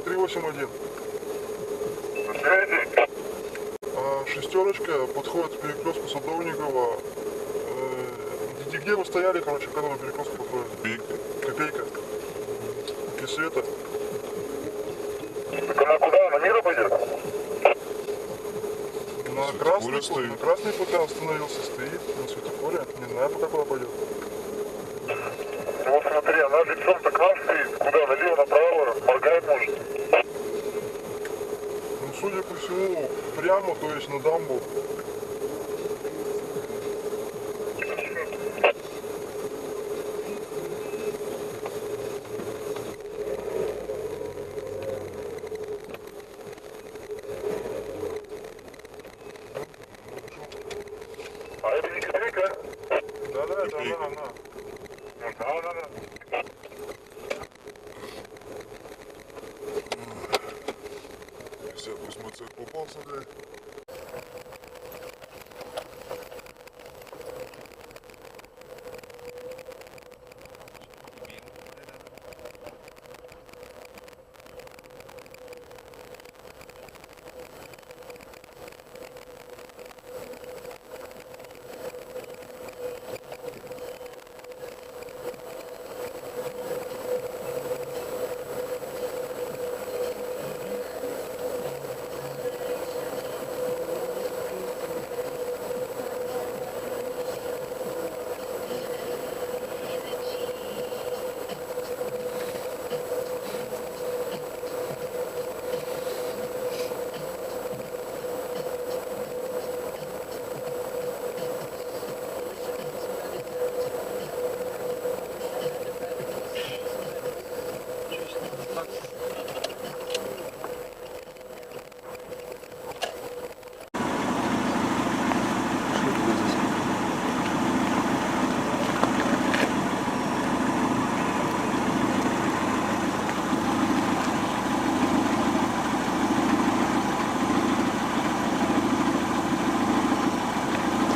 381. Шестерочка, подходит к перекрестку Садовникова. Где вы стояли, короче, когда вы перекрестку подходит? Копейка. Окей, света. Так она куда? На мира пойдет? На красный пока остановился, стоит на светофоре. Не знаю пока куда пойдет. Ну вот смотри, она лицом-то к нам стоит. Куда? Налево, направо? Моргает может? Ну, судя по всему, прямо, то есть на дамбу. А это не копейка? Да, это она. Да. Если я посмотрю, попался, блядь.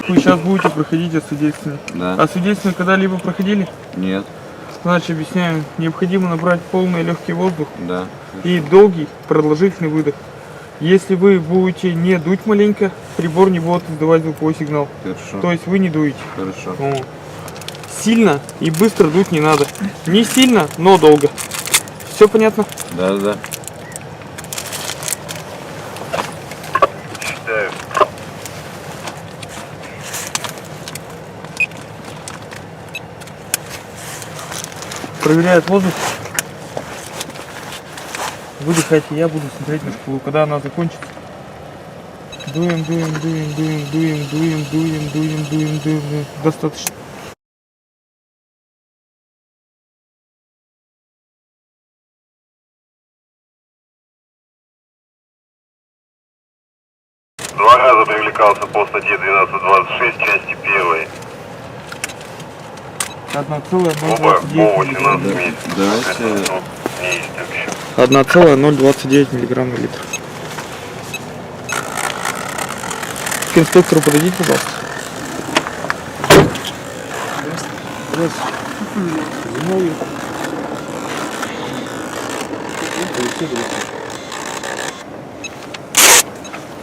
Вы сейчас будете проходить освидетельствование. Да. Освидетельствование когда-либо проходили? Нет. Значит, объясняю. Необходимо набрать полный легкий воздух Да. и долгий продолжительный выдох. Если вы будете не дуть маленько, прибор не будет издавать звуковой сигнал. Хорошо. То есть вы не дуете. Хорошо. Вот. Сильно и быстро дуть не надо. Не сильно, но долго. Все понятно? Да. Считаю. Проверяет воздух. Выдыхайте, я буду смотреть на шкалу. Когда она закончится. Дуем. Достаточно. Два раза привлекался по статье 1226, части 1. 1,029 18 месяцев. Давайте. Неистовщик. 1,029 миллиграмм на литр. К инспектору подойдите, пожалуйста.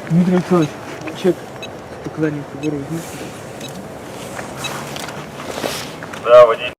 Дмитрий Александрович, чек показаний прибора возьмите. Да, водитель.